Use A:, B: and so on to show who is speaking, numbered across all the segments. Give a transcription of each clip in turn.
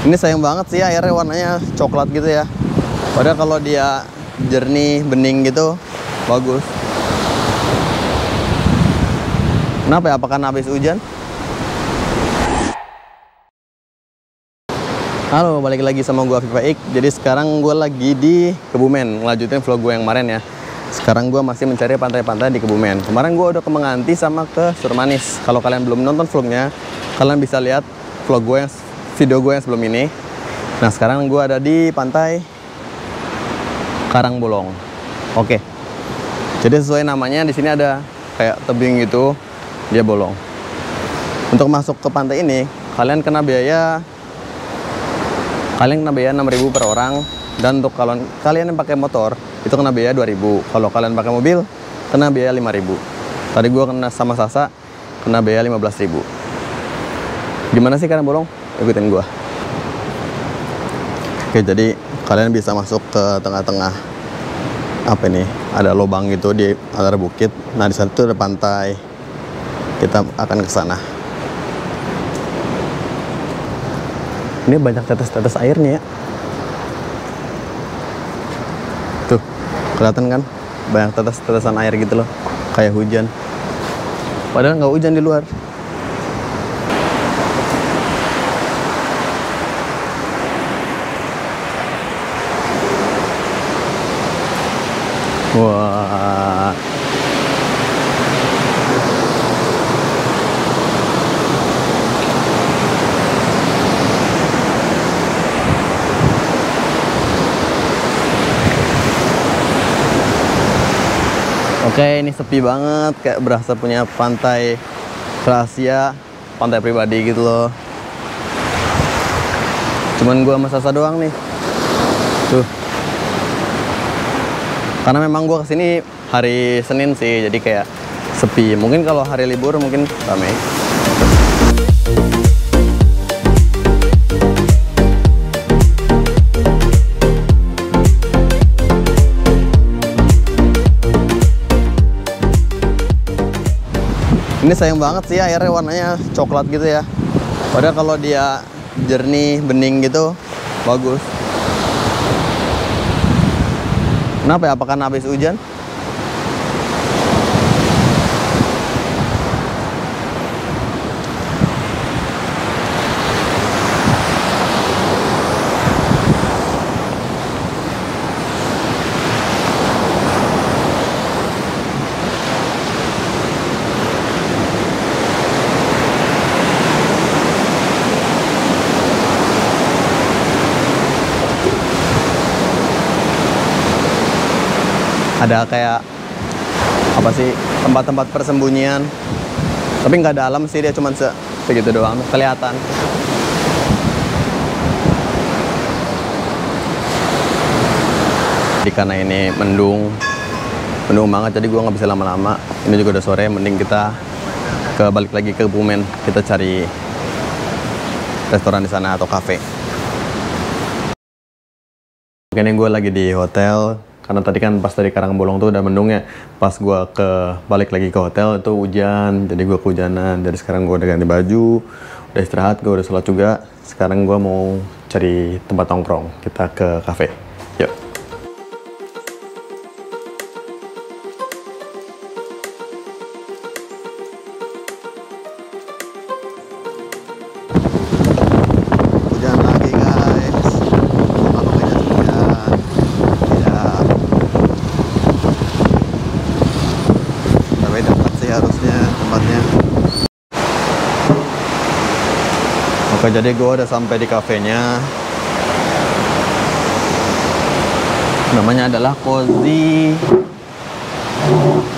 A: Ini sayang banget sih airnya warnanya coklat gitu ya. Padahal kalau dia jernih, bening gitu, bagus. Kenapa ya? Apakah habis hujan? Halo, balik lagi sama gua Viva Ik. Jadi sekarang gua lagi di Kebumen, ngelanjutin vlog gue yang kemarin ya. Sekarang gua masih mencari pantai-pantai di Kebumen. Kemarin gua udah ke Menganti sama ke Surmanis. Kalau kalian belum nonton vlognya, kalian bisa lihat vlog gue yang video gue yang sebelum ini. Nah, sekarang gua ada di pantai Karangbolong. Oke. Jadi sesuai namanya, di sini ada kayak tebing gitu, dia bolong. Untuk masuk ke pantai ini, kalian kena biaya 6.000 per orang, dan untuk kalau kalian yang pakai motor itu kena biaya 2.000. Kalau kalian pakai mobil kena biaya 5.000. Tadi gua kena sama Sasa kena biaya 15.000. Gimana sih Karangbolong? Ikutin gua. Oke, jadi kalian bisa masuk ke tengah-tengah apa ini? Ada lubang gitu di antara bukit. Nah, di sana tuh ada pantai. Kita akan ke sana. Ini banyak tetes-tetes airnya ya. Tuh, kelihatan kan? Banyak tetes-tetesan air gitu loh. Kayak hujan. Padahal nggak hujan di luar. Wah. Oke, ini sepi banget, kayak berasa punya pantai rahasia, pantai pribadi gitu loh. Cuman gua sama Sasa doang nih. Tuh. Karena memang gua kesini hari Senin sih, jadi kayak sepi. Mungkin kalau hari libur mungkin ramai. Ini sayang banget sih airnya warnanya coklat gitu ya. Padahal kalau dia jernih, bening gitu, bagus. Kenapa ya? Apakah habis hujan? Ada kayak apa sih, tempat-tempat persembunyian, tapi nggak dalam sih, dia cuma segitu doang kelihatan. Jadi karena ini mendung banget, jadi gue nggak bisa lama-lama. Ini juga udah sore, mending kita balik lagi ke Kebumen, kita cari restoran di sana atau kafe. Ini gue lagi di hotel. Karena tadi kan pas dari Karangbolong tuh udah mendung ya. Pas gue balik lagi ke hotel itu hujan, jadi gue kehujanan. Jadi sekarang gue udah ganti baju, udah istirahat, gue udah sholat juga. Sekarang gue mau cari tempat nongkrong, kita ke kafe. Yuk. Hujan lagi guys. Kalau hujan hujan. Harusnya tempatnya. Oke, jadi gue udah sampai di kafenya. Namanya adalah Cozy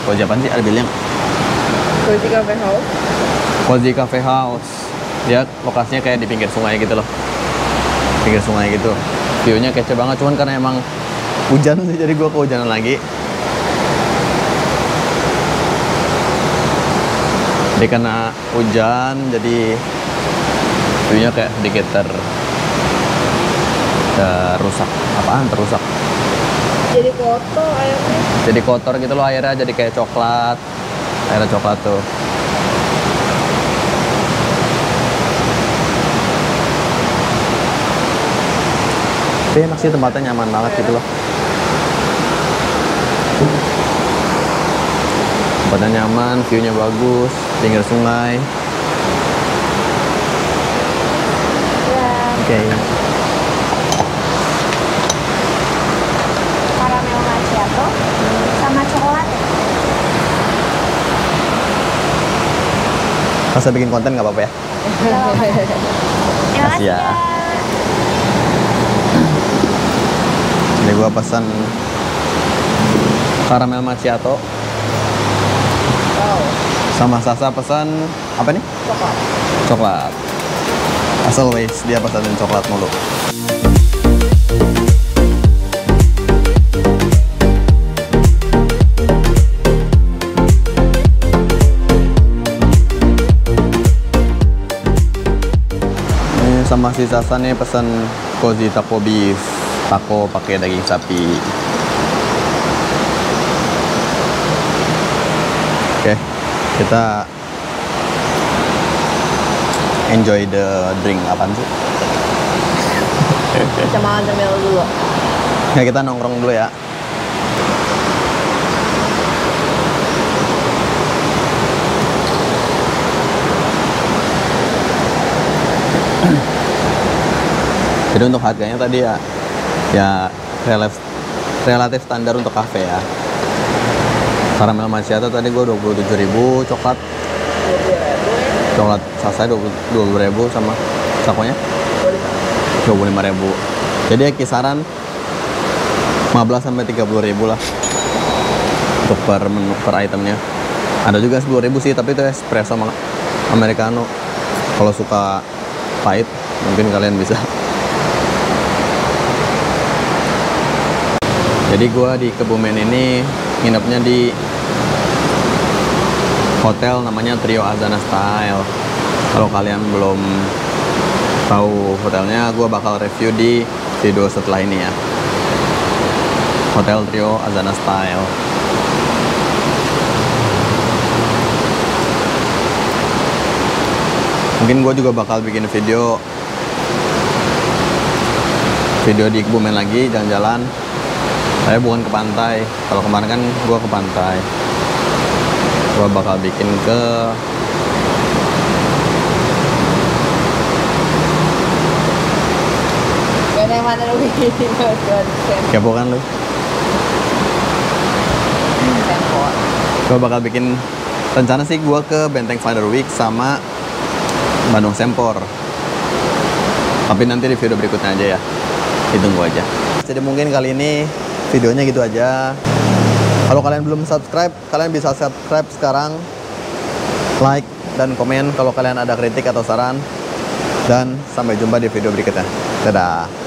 A: apaan sih? Ada bilang
B: Cozy Cafe House.
A: Cozy Cafe House. Dia lokasinya kayak di pinggir sungai gitu loh. Pinggir sungai gitu. View-nya kece banget, cuman karena emang hujan sih, jadi gue kehujanan lagi. Jadi karena hujan, jadi view-nya kayak sedikit terusak. Apaan terusak?
B: Jadi kotor airnya.
A: Jadi kotor gitu loh airnya, jadi kayak coklat. Airnya coklat tuh. Tapi enak sih, tempatnya nyaman banget gitu loh. Tempatnya nyaman, view-nya bagus, pinggir sungai. Oke.
C: Caramel macchiato sama coklat.
A: Masa bikin konten nggak apa-apa ya?
C: Terima
A: Kasih ya. Ini gua pesan caramel macchiato.
B: Wow.
A: Sama Sasa pesan apa nih?
B: Coklat.
A: Coklat. As always dia pesanin coklat mulu. Ini sama si Sasa nih pesan cozy taco beef, taco pakai daging sapi. Oke, kita enjoy the drink. Apaan sih?
B: Kita makan sambil dulu.
A: Ya kita nongkrong dulu ya. Jadi untuk harganya tadi ya relatif standar untuk kafe ya. Caramel macchiato tadi gue 27.000, coklat Sasa 20.000 sama takonya 25.000. Jadi ya kisaran 15 sampai 30.000 lah untuk per menu, per itemnya. Ada juga 10.000 sih, tapi itu espresso sama americano. Kalau suka pahit mungkin kalian bisa. Jadi gua di Kebumen ini nginepnya di hotel namanya Trio Azana Style. Kalau kalian belum tahu hotelnya, gua bakal review di video setelah ini ya. Hotel Trio Azana Style. Mungkin gue juga bakal bikin video di Kebumen lagi, jalan-jalan. Saya bukan ke pantai. Kalau kemarin kan gue ke pantai. Gue bakal bikin ke
B: Yang mana lu bikin?
A: kepo kan lu?
B: Tempo.
A: Gue bakal bikin, rencana sih gue ke Benteng Finder Week sama Bandung Sempor. Tapi nanti di video berikutnya aja ya. Ditunggu aja. Jadi mungkin kali ini videonya gitu aja. Kalau kalian belum subscribe, kalian bisa subscribe sekarang. Like dan komen kalau kalian ada kritik atau saran. Dan sampai jumpa di video berikutnya. Dadah.